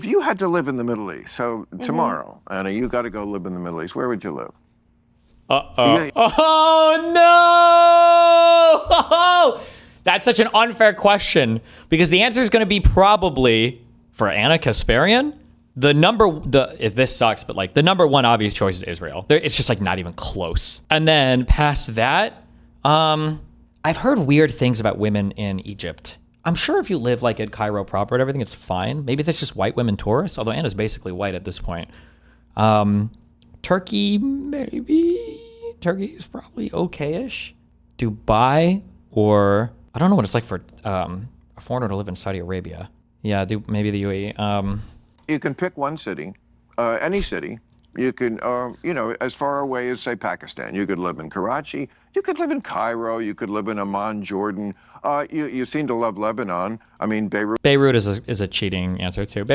if you had to live in the Middle East, so tomorrow, Anna, you got to go live in the Middle East, where would you live? Oh no! That's such an unfair question because the answer is going to be probably for Ana Kasparian. If this sucks, but like the number one obvious choice is Israel. It's just like not even close. And then past that, I've heard weird things about women in Egypt. I'm sure if you live like at Cairo proper and everything, it's fine. Maybe that's just white women tourists, although Anna's basically white at this point. Turkey, maybe. Turkey is probably okay-ish. Dubai, or I don't know what it's like for a foreigner to live in Saudi Arabia. Yeah, maybe the UAE. You can pick one city, any city. You can, as far away as, say, Pakistan. You could live in Karachi. You could live in Cairo. You could live in Amman, Jordan. You seem to love Lebanon. I mean, Beirut. Beirut is a cheating answer, too.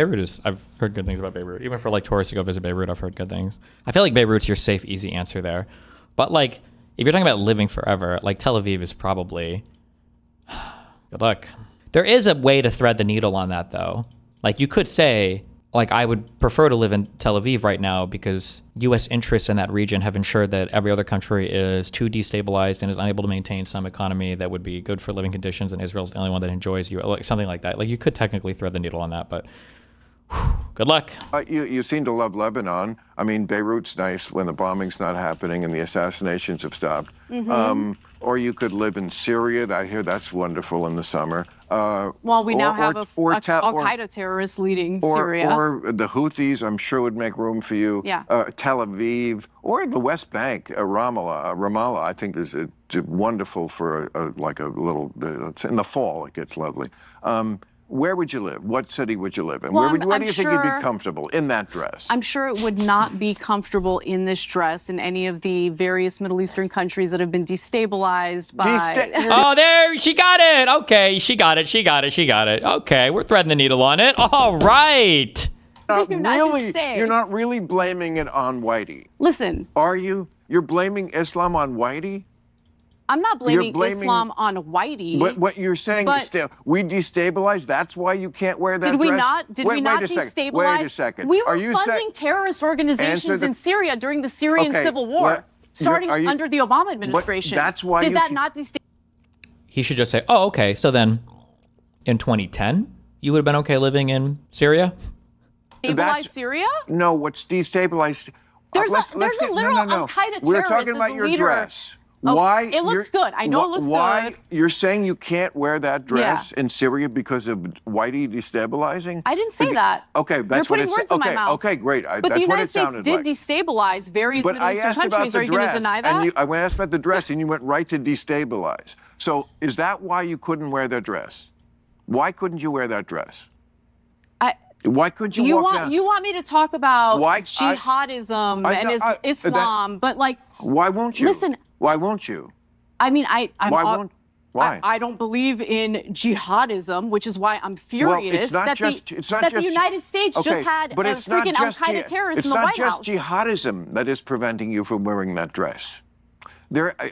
I've heard good things about Beirut. Even for, like, tourists to go visit Beirut, I've heard good things. I feel like Beirut's your safe, easy answer there. But, like, if you're talking about living forever, like, Tel Aviv is probably... Good luck. There is a way to thread the needle on that, though. Like, you could say... Like, I would prefer to live in Tel Aviv right now because U.S. interests in that region have ensured that every other country is too destabilized and is unable to maintain some economy that would be good for living conditions, and Israel's the only one that enjoys you, like something like that. Like, you could technically thread the needle on that, but good luck. You seem to love Lebanon. I mean, Beirut's nice when the bombing's not happening and the assassinations have stopped. Or you could live in Syria. I hear that's wonderful in the summer. Well, we now have Al-Qaeda terrorists leading Syria. Or the Houthis, I'm sure, would make room for you. Yeah. Tel Aviv, or the West Bank, Ramallah, I think is wonderful for a little, in the fall, it gets lovely. Where would you live? What city would you live in? Well, where do you think you'd be comfortable in that dress? I'm sure it would not be comfortable in this dress in any of the various Middle Eastern countries that have been destabilized by... Oh, there, she got it. Okay, she got it. Okay, we're threading the needle on it. All right. You're not really blaming it on Whitey. Listen. Are you? You're blaming Islam on Whitey? I'm not blaming Islam on Whitey. But what you're saying is we destabilized. That's why you can't wear that dress. Did we not destabilize? Wait a second. We were funding terrorist organizations in Syria during the Syrian civil war, starting under the Obama administration. That's why did that not destabilize? He should just say, "Oh, okay." So then, in 2010, you would have been okay living in Syria. Destabilize Syria? No, what's destabilized? There's a literal Al-Qaeda terrorist. We're talking about your dress. Oh, why? It looks good. I know it looks good. You're saying you can't wear that dress in Syria because of Whitey destabilizing? I didn't say that. Okay, that's what it said. You're putting words in my mouth. Okay, great. But the United States did destabilize various Middle Eastern countries. Are you going to deny that? I asked about the dress, and you went right to destabilize. So is that why you couldn't wear that dress? Why couldn't you wear that dress? Why could you walk down? You want me to talk about jihadism and Islam, but like... Why won't you? Listen... Why won't you? I mean, Why? I don't believe in jihadism, which is why I'm furious that the United States just had a freaking Al-Qaeda terrorist in the White House. It's not just jihadism that is preventing you from wearing that dress.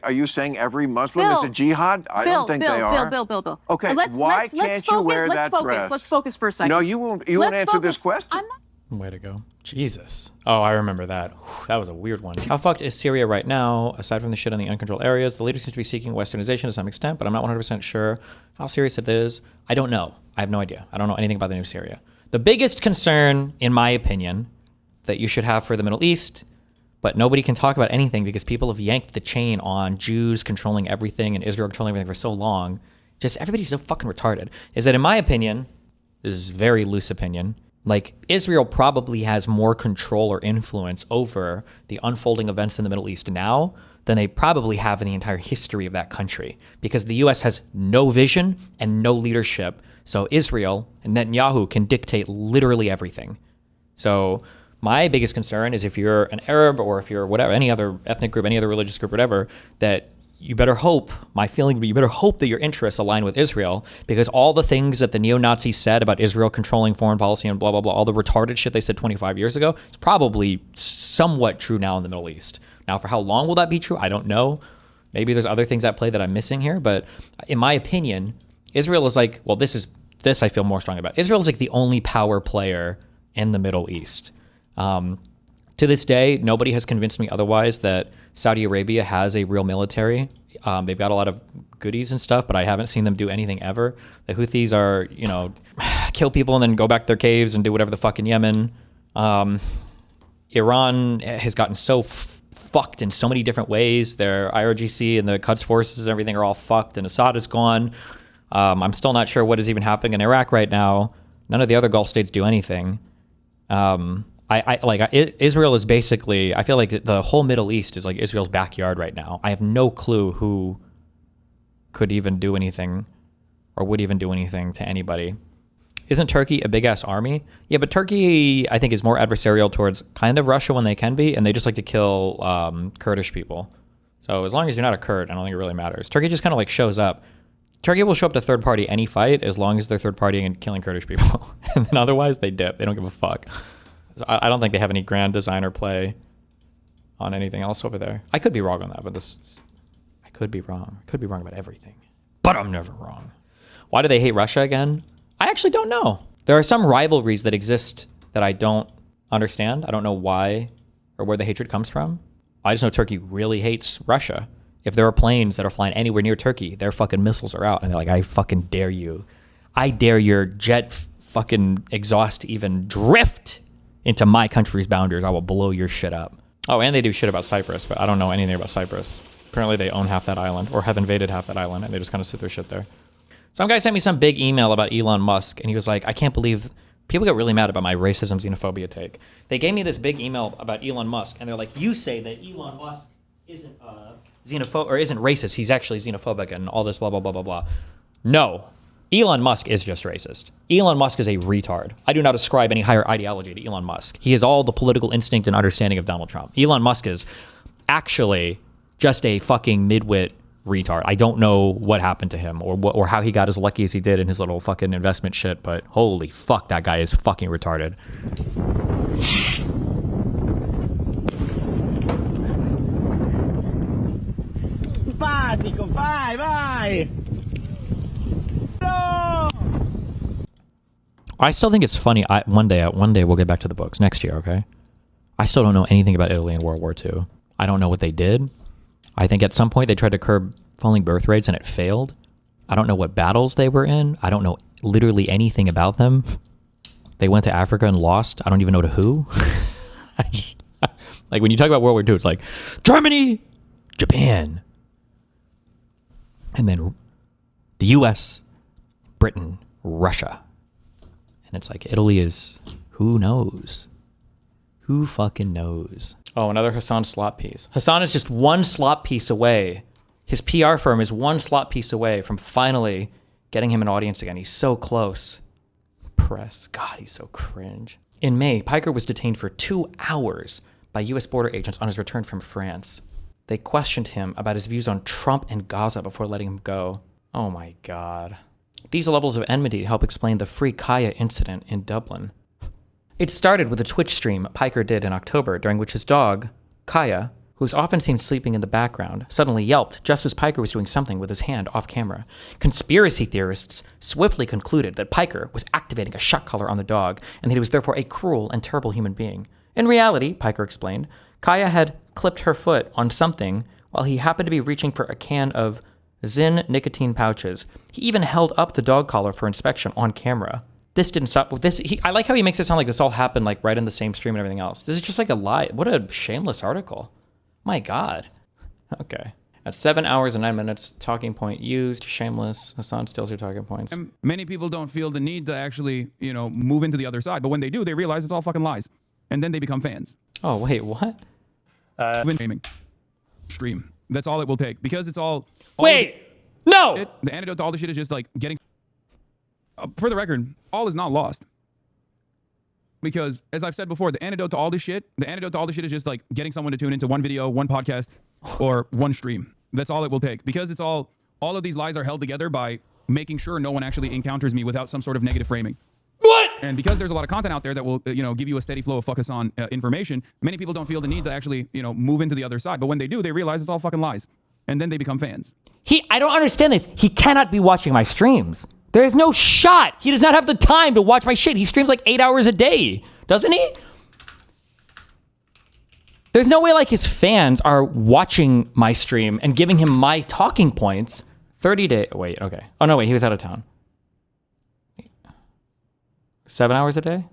Are you saying every Muslim is a jihad? I don't think they are. Bill. Okay, why can't you wear that dress? Let's focus for a second. No, you won't answer this question. Way to go. Jesus. Oh, I remember that. Whew, that was a weird one. How fucked is Syria right now? Aside from the shit in the uncontrolled areas, the leaders seem to be seeking westernization to some extent, but I'm not 100% sure how serious it is. I don't know. I have no idea. I don't know anything about the new Syria. The biggest concern, in my opinion, that you should have for the Middle East, but nobody can talk about anything because people have yanked the chain on Jews controlling everything and Israel controlling everything for so long. Just everybody's so fucking retarded. Is that, in my opinion, this is a very loose opinion, like, Israel probably has more control or influence over the unfolding events in the Middle East now than they probably have in the entire history of that country, because the U.S. has no vision and no leadership. So Israel and Netanyahu can dictate literally everything. So my biggest concern is if you're an Arab or if you're whatever, any other ethnic group, any other religious group, whatever, that you better hope, my feeling would be you better hope that your interests align with Israel, because all the things that the neo-Nazis said about Israel controlling foreign policy and blah, blah, blah, all the retarded shit they said 25 years ago, is probably somewhat true now in the Middle East. Now, for how long will that be true? I don't know. Maybe there's other things at play that I'm missing here, but in my opinion, Israel is like, well, this I feel more strong about. Israel is like the only power player in the Middle East. To this day, nobody has convinced me otherwise that Saudi Arabia has a real military. They've got a lot of goodies and stuff, but I haven't seen them do anything ever. The Houthis are, kill people and then go back to their caves and do whatever the fuck in Yemen. Iran has gotten so fucked in so many different ways. Their IRGC and the Quds forces and everything are all fucked, and Assad is gone. I'm still not sure what is even happening in Iraq right now. None of the other Gulf states do anything. Israel is basically, I feel like the whole Middle East is like Israel's backyard right now. I have no clue who could even do anything or would even do anything to anybody. Isn't Turkey a big ass army? Yeah, but Turkey, I think, is more adversarial towards kind of Russia when they can be, and they just like to kill Kurdish people. So as long as you're not a Kurd, I don't think it really matters. Turkey just kind of like shows up. Turkey will show up to third party any fight as long as they're third partying and killing Kurdish people. And then otherwise they dip. They don't give a fuck. I don't think they have any grand design or play on anything else over there. I could be wrong on that, but I could be wrong. I could be wrong about everything. But I'm never wrong. Why do they hate Russia again? I actually don't know. There are some rivalries that exist that I don't understand. I don't know why or where the hatred comes from. I just know Turkey really hates Russia. If there are planes that are flying anywhere near Turkey, their fucking missiles are out. And they're like, I fucking dare you. I dare your jet fucking exhaust to even drift into my country's boundaries. I will blow your shit up. Oh, and they do shit about Cyprus, but I don't know anything about Cyprus. Apparently they own half that island or have invaded half that island, and they just kind of sit their shit there. Some guy sent me some big email about Elon Musk, and he was like, I can't believe people get really mad about my racism xenophobia take. They gave me this big email about Elon Musk, and they're like, you say that Elon Musk isn't xenophobic or isn't racist. He's actually xenophobic and all this blah, blah, blah, blah, blah. No. Elon Musk is just racist. Elon Musk is a retard. I do not ascribe any higher ideology to Elon Musk. He has all the political instinct and understanding of Donald Trump. Elon Musk is actually just a fucking midwit retard. I don't know what happened to him or how he got as lucky as he did in his little fucking investment shit, but holy fuck, that guy is fucking retarded. Simpatico, vai! No! I still think it's funny. One day we'll get back to the books next year, okay? I still don't know anything about Italy in World War II. I don't know what they did. I think at some point they tried to curb falling birth rates and it failed. I don't know what battles they were in. I don't know literally anything about them. They went to Africa and lost. I don't even know to who. Like when you talk about World War II, it's like Germany, Japan, and then the US, Britain, Russia. And it's like Italy is, who knows? Who fucking knows? Oh, another Hasan slot piece. Hasan is just one slot piece away. His PR firm is one slot piece away from finally getting him an audience again. He's so close. Press. God, he's so cringe. In May, Piker was detained for 2 hours by U.S. border agents on his return from France. They questioned him about his views on Trump and Gaza before letting him go. Oh my God. These levels of enmity help explain the Free Kaya incident in Dublin. It started with a Twitch stream Piker did in October, during which his dog, Kaya, who is often seen sleeping in the background, suddenly yelped just as Piker was doing something with his hand off camera. Conspiracy theorists swiftly concluded that Piker was activating a shock collar on the dog, and that he was therefore a cruel and terrible human being. In reality, Piker explained, Kaya had clipped her foot on something while he happened to be reaching for a can of Zyn nicotine pouches. He even held up the dog collar for inspection on camera. This didn't stop with this. I like how he makes it sound like this all happened like right in the same stream and everything else. This is just like a lie. What a shameless article. My God. Okay. At 7 hours and 9 minutes, talking point used, shameless. Hasan steals your talking points. And many people don't feel the need to actually, move into the other side. But when they do, they realize it's all fucking lies. And then they become fans. Oh, wait, what? Stream. That's all it will take. Because it's all wait! No! The antidote to all this shit is just like getting... for the record, all is not lost. Because, as I've said before, the antidote to all this shit is just like getting someone to tune into one video, one podcast, or one stream. That's all it will take. Because it's all of these lies are held together by making sure no one actually encounters me without some sort of negative framing. What? And because there's a lot of content out there that will, give you a steady flow of fuck us on information, many people don't feel the need to actually, move into the other side. But when they do, they realize it's all fucking lies. And then they become fans. I don't understand this. He cannot be watching my streams. There is no shot. He does not have the time to watch my shit. He streams like 8 hours a day. doesn't he? There's no way like his fans are watching my stream and giving him my talking points. 30 days. Wait, okay. Oh no, wait, he was out of town. 7 hours a day?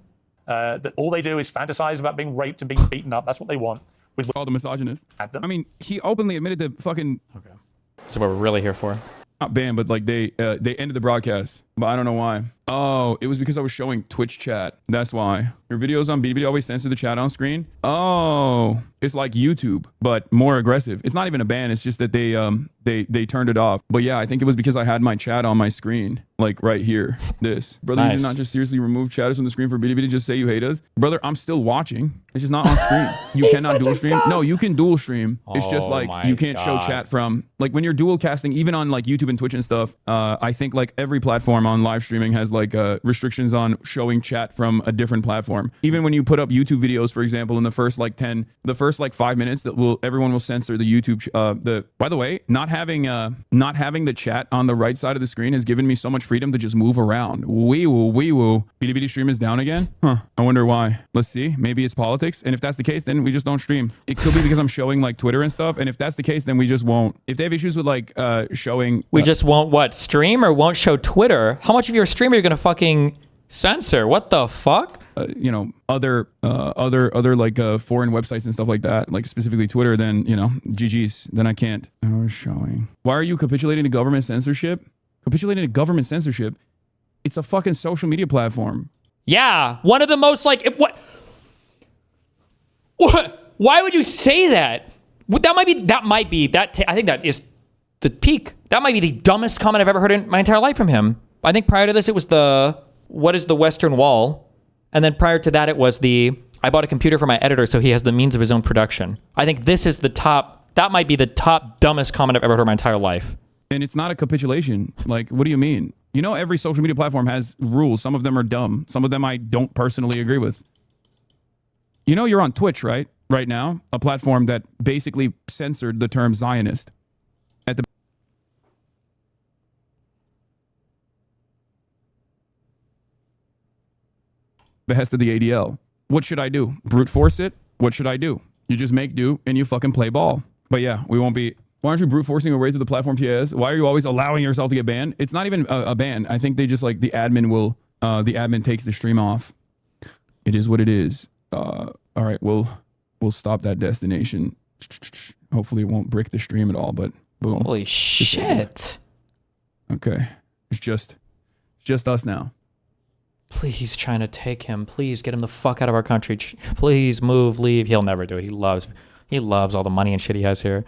That all they do is fantasize about being raped and being beaten up. That's what they want. With Called a misogynist. I mean, he openly admitted to fucking. Okay. That's what we're really here for. Not banned, but like they ended the broadcast, but I don't know why. Oh, it was because I was showing Twitch chat. That's why. Your videos on BBD always censor the chat on screen. Oh, it's like YouTube, but more aggressive. It's not even a ban. It's just that they turned it off. But yeah, I think it was because I had my chat on my screen, like right here. This brother, Nice. You did not just seriously remove chatters from the screen for BBD. Just say you hate us, brother. I'm still watching. It's just not on screen. You cannot dual stream. No, you can dual stream. It's just Oh like my you can't show God. chat from like when you're dual casting, even on like YouTube and Twitch and stuff. I think like every platform on live streaming has like restrictions on showing chat from a different platform. Even when you put up YouTube videos, for example, in the first 5 minutes, everyone will censor the YouTube. By the way, not having the chat on the right side of the screen has given me so much freedom to just move around. Wee woo. BDBD stream is down again. Huh. I wonder why. Let's see. Maybe it's politics. And if that's the case, then we just don't stream. It could be because I'm showing like Twitter and stuff. And if that's the case, then we just won't. If they have issues with like showing, We just won't what? Stream or won't show Twitter? How much of your stream are you gonna fucking censor? What the fuck? other like foreign websites and stuff like that, like specifically Twitter, then GG's. Then I can't. Oh, showing. Why are you capitulating to government censorship? Capitulating to government censorship? It's a fucking social media platform. Yeah, one of the most like what? Why would you say that? That might be that. I think that is the peak. That might be the dumbest comment I've ever heard in my entire life from him. I think prior to this, it was what is the Western Wall? And then prior to that, it was I bought a computer for my editor so he has the means of his own production. I think this is that might be the top dumbest comment I've ever heard in my entire life. And it's not a capitulation. Like, what do you mean? Every social media platform has rules. Some of them are dumb. Some of them I don't personally agree with. You're on Twitch, right? Right now, a platform that basically censored the term Zionist at the behest of the ADL. What should I do? Brute force it? What should I do? You just make do and you fucking play ball. But yeah, we won't be. Why aren't you brute forcing your way through the platform TAS? Why are you always allowing yourself to get banned? It's not even a ban. I think they just like the admin takes the stream off. It is what it is. All right, we'll stop that destination. Hopefully it won't brick the stream at all, but boom. Holy shit. Okay. It's just us now. Please, China, take him. Please get him the fuck out of our country. Please move, leave. He'll never do it. He loves all the money and shit he has here.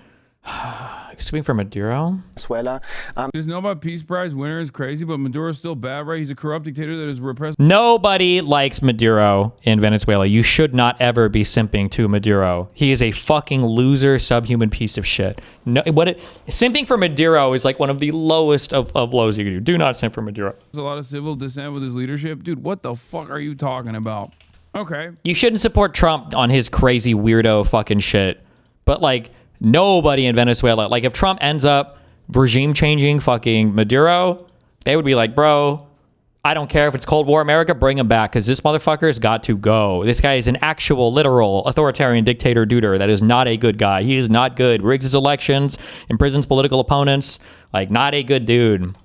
Speaking for Maduro. Venezuela. This Nobel Peace Prize winner is crazy, but Maduro's still bad, right? He's a corrupt dictator that is repressed. Nobody likes Maduro in Venezuela. You should not ever be simping to Maduro. He is a fucking loser, subhuman piece of shit. No, simping for Maduro is like one of the lowest of lows you can do. Do not simp for Maduro. There's a lot of civil dissent with his leadership. Dude, what the fuck are you talking about? Okay. You shouldn't support Trump on his crazy weirdo fucking shit. But like, nobody in Venezuela, like if Trump ends up regime changing fucking Maduro, they would be like, bro, I don't care if it's Cold War America, bring him back because this motherfucker's got to go. This guy is an actual, literal authoritarian dictator duder that is not a good guy. He is not good. Rigs his elections, imprisons political opponents. Like, not a good dude.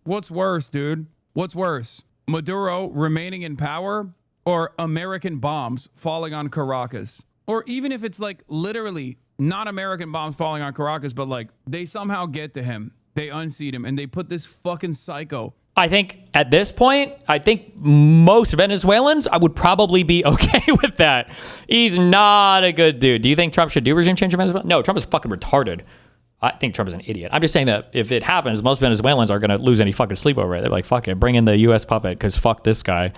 What's worse, dude? What's worse? Maduro remaining in power or American bombs falling on Caracas? Or even if it's like literally not American bombs falling on Caracas, but like they somehow get to him, they unseat him, and they put this fucking psycho. I think at this point, I think most Venezuelans, I would probably be okay with that. He's not a good dude. Do you think Trump should do regime change in Venezuela? No, Trump is fucking retarded. I think Trump is an idiot. I'm just saying that if it happens, most Venezuelans are going to lose any fucking sleep over it. They're like, fuck it, bring in the U.S. puppet because fuck this guy.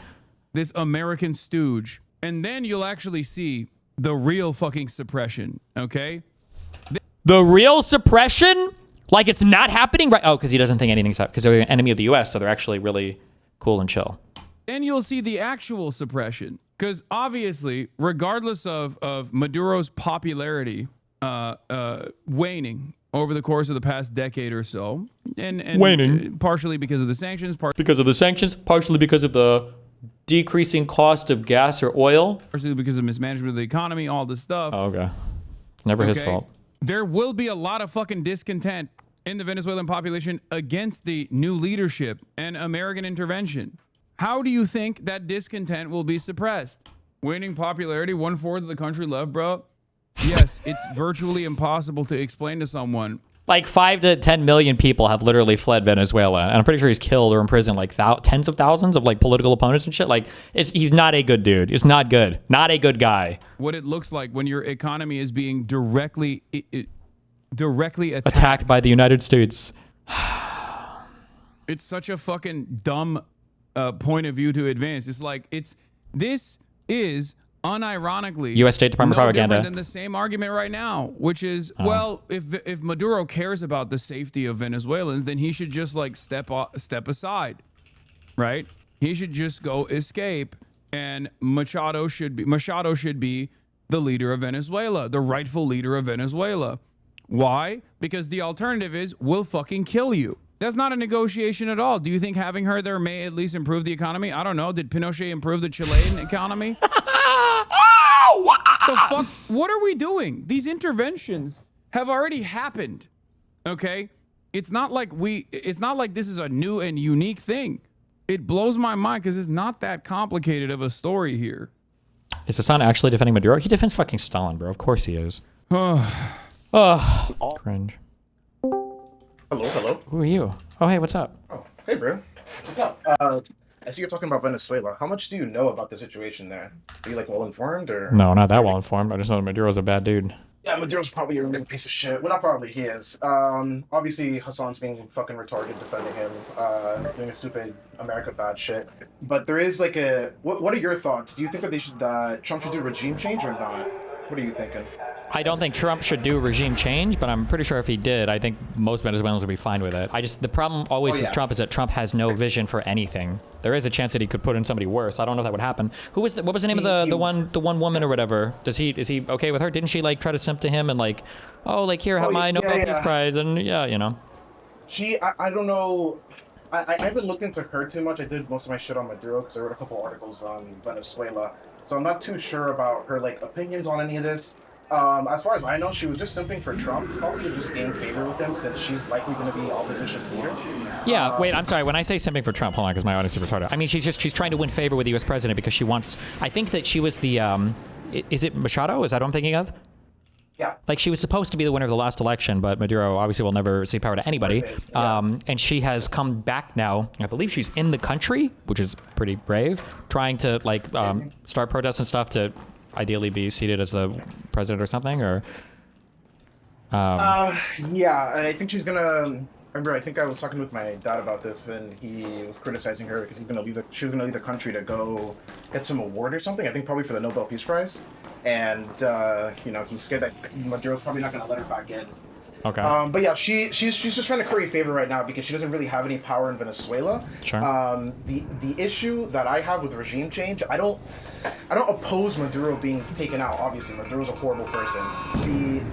This American stooge. And then you'll actually see the real fucking suppression, okay? The real suppression? Like it's not happening right? Oh, because he doesn't think anything's happening because they're an enemy of the U.S., so they're actually really cool and chill. Then you'll see the actual suppression. Because obviously, regardless of Maduro's popularity waning over the course of the past decade or so, and waning partially because of the sanctions, because of the sanctions, partially because of the decreasing cost of gas or oil. Because of mismanagement of the economy, all this stuff. Oh, okay. Never his fault. There will be a lot of fucking discontent in the Venezuelan population against the new leadership and American intervention. How do you think that discontent will be suppressed? Waning popularity, 1/4 of the country left, bro. Yes, it's virtually impossible to explain to someone. Like 5 to 10 million people have literally fled Venezuela, and I'm pretty sure he's killed or imprisoned like tens of thousands of like political opponents and shit. Like, he's not a good dude. It's not good. Not a good guy. What it looks like when your economy is being directly Attacked by the United States. It's such a fucking dumb point of view to advance. It's like this is unironically U.S. State Department propaganda. Different than the same argument right now, which is, well, if Maduro cares about the safety of Venezuelans, then he should just like step aside, right? He should just go escape, and Machado should be the leader of Venezuela, the rightful leader of Venezuela. Why? Because the alternative is we'll fucking kill you. That's not a negotiation at all. Do you think having her there may at least improve the economy? I don't know. Did Pinochet improve the Chilean economy? The fuck? What are we doing? These interventions have already happened. Okay? It's not like this is a new and unique thing. It blows my mind because it's not that complicated of a story here. Is Hasan actually defending Maduro? He defends fucking Stalin, bro. Of course he is. Cringe. Hello. Who are you? Oh, hey, what's up? Oh, hey, bro. What's up? I see you're talking about Venezuela. How much do you know about the situation there? Are you, like, well-informed, or...? No, not that well-informed. I just know that Maduro's a bad dude. Yeah, Maduro's probably a real piece of shit. Well, not probably, he is. Obviously, Hasan's being fucking retarded defending him, doing a stupid America bad shit. But there is, like, a... What are your thoughts? Do you think that Trump should do regime change or not? What are you thinking? I don't think Trump should do regime change, but I'm pretty sure if he did, I think most Venezuelans would be fine with it. The problem always with Trump is that Trump has no vision for anything. There is a chance that he could put in somebody worse. I don't know if that would happen. What was the name of the one woman or whatever? Is he okay with her? Didn't she like try to simp to him and like, oh, like here, have my Nobel Peace Prize, and yeah, you know. I don't know. I haven't looked into her too much. I did most of my shit on Maduro because I wrote a couple articles on Venezuela. So I'm not too sure about her like opinions on any of this. As far as I know, she was just simping for Trump, probably to just gain favor with him since she's likely going to be opposition leader. Yeah, wait, I'm sorry. When I say simping for Trump, hold on, because my audience is retarded. I mean, she's trying to win favor with the U.S. president because she wants. I think that she was the. Is it Machado? Is that what I'm thinking of? Yeah. Like she was supposed to be the winner of the last election, but Maduro obviously will never cede power to anybody. And she has come back now. I believe she's in the country, which is pretty brave, trying to like start protests and stuff to ideally be seated as the president or something, or. Yeah, I think she's gonna. Remember, I think I was talking with my dad about this, and he was criticizing her because she was gonna leave the country to go get some award or something. I think probably for the Nobel Peace Prize, and you know, he's scared that Maduro's probably not gonna let her back in. Okay. But yeah, she's just trying to curry favor right now because she doesn't really have any power in Venezuela. Sure. The issue that I have with regime change, I don't oppose Maduro being taken out. Obviously, Maduro's a horrible person.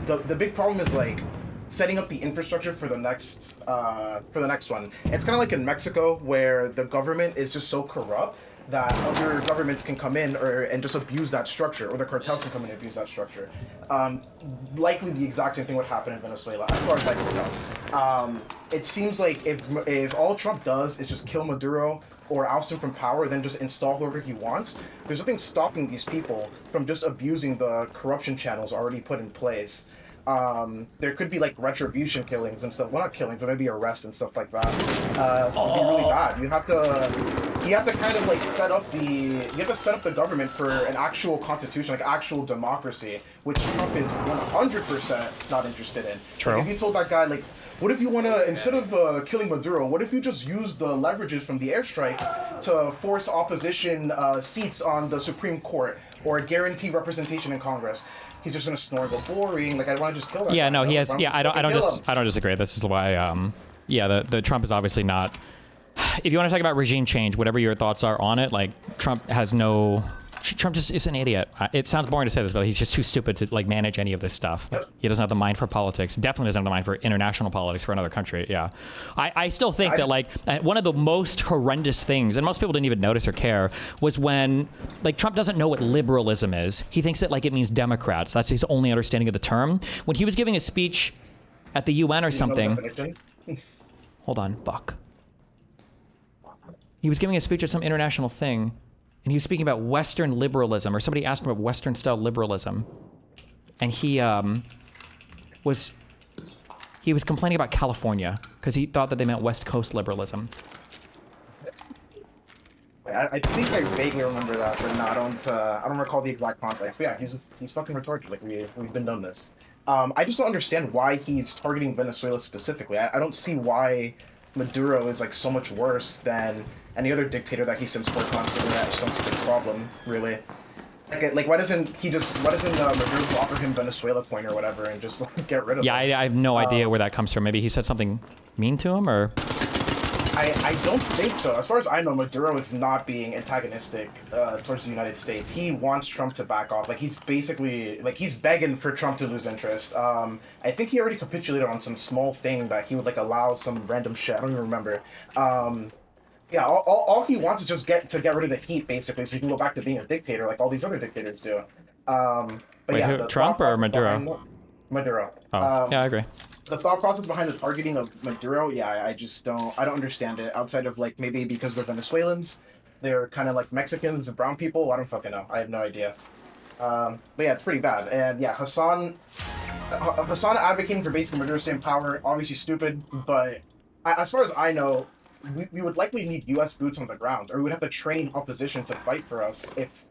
The big problem is like setting up the infrastructure for the next one. It's kind of like in Mexico where the government is just so corrupt that other governments can come in and just abuse that structure, or the cartels can come in and abuse that structure. Likely the exact same thing would happen in Venezuela, as far as I can tell. It seems like if all Trump does is just kill Maduro or oust him from power, then just install whoever he wants, there's nothing stopping these people from just abusing the corruption channels already put in place. There could be like retribution killings and stuff. Well, not killings, but maybe arrests and stuff like that. It would be really bad. You have to kind of like set up the government for an actual constitution, like actual democracy, which Trump is 100% not interested in. True. Like, if you told that guy, like, what if you want to, instead of killing Maduro, what if you just use the leverages from the airstrikes to force opposition seats on the Supreme Court or guarantee representation in Congress? He's just gonna snore and go boring. Like, I want to just kill that. Yeah, guy. no, he has. Yeah, I don't disagree. This is why. Yeah, the Trump is obviously not. If you want to talk about regime change, whatever your thoughts are on it, like Trump has no Trump just is an idiot. It sounds boring to say this, but he's just too stupid to like manage any of this stuff. Like, he doesn't have the mind for politics. Definitely doesn't have the mind for international politics for another country. Yeah, I still think that like one of the most horrendous things, and most people didn't even notice or care, was when like Trump doesn't know what liberalism is. He thinks that like it means Democrats. That's his only understanding of the term. When he was giving a speech at the UN or something. Hold on, Buck. He was giving a speech at some international thing, and he was speaking about Western liberalism, or somebody asked him about Western-style liberalism, and he was complaining about California because he thought that they meant West Coast liberalism. I think I vaguely remember that, but no, I don't recall the exact context. But yeah, he's fucking retarded. Like we've been done this. I just don't understand why he's targeting Venezuela specifically. I don't see why Maduro is like so much worse than any other dictator that he sims for constantly. That's some sort of problem, really. Like why doesn't Maduro offer him Venezuela coin or whatever and just like, get rid of him? Yeah, I have no idea where that comes from. Maybe he said something mean to him, or... I don't think so. As far as I know, Maduro is not being antagonistic towards the United States. He wants Trump to back off. Like he's basically he's begging for Trump to lose interest. I think he already capitulated on some small thing that he would like allow some random shit. I don't even remember. Yeah, all he wants is just get rid of the heat basically, so he can go back to being a dictator like all these other dictators do. But wait, yeah, who, Trump or Maduro? Maduro. Oh, yeah, I agree. The thought process behind the targeting of Maduro, yeah, I don't understand it. Outside of like maybe because they're Venezuelans, they're kind of like Mexicans and brown people. I don't fucking know. I have no idea. But yeah, it's pretty bad. And yeah, Hasan advocating for basically Maduro staying in power, obviously stupid. But as far as I know, we would likely need U.S. boots on the ground, or we would have to train opposition to fight for us if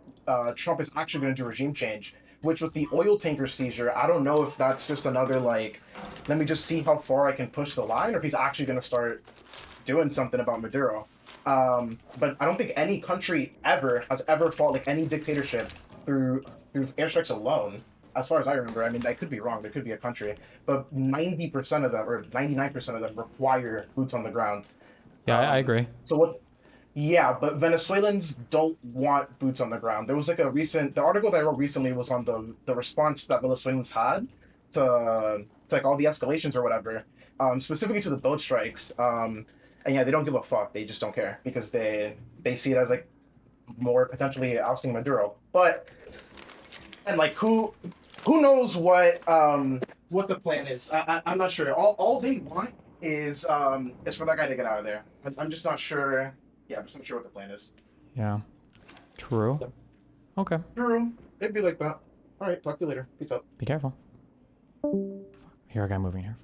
Trump is actually going to do regime change. Which with the oil tanker seizure, I don't know if that's just another like, let me just see how far I can push the line, or if he's actually going to start doing something about Maduro. But I don't think any country has ever fought like any dictatorship through airstrikes alone. As far as I remember, I mean, I could be wrong. There could be a country, but 90% of them or 99% of them require boots on the ground. Yeah, I agree. So what? Yeah, but Venezuelans don't want boots on the ground. There was like the article that I wrote recently was on the response that Venezuelans had to like all the escalations or whatever, specifically to the boat strikes. And yeah, they don't give a fuck. They just don't care because they see it as like more potentially ousting Maduro. And like who knows what the plan is? I'm not sure. All they want is for that guy to get out of there. I'm just not sure. Yeah, I'm just not sure what the plan is. Yeah. True. Okay. True. It'd be like that. All right, talk to you later. Peace out. Be careful. I hear a guy moving here.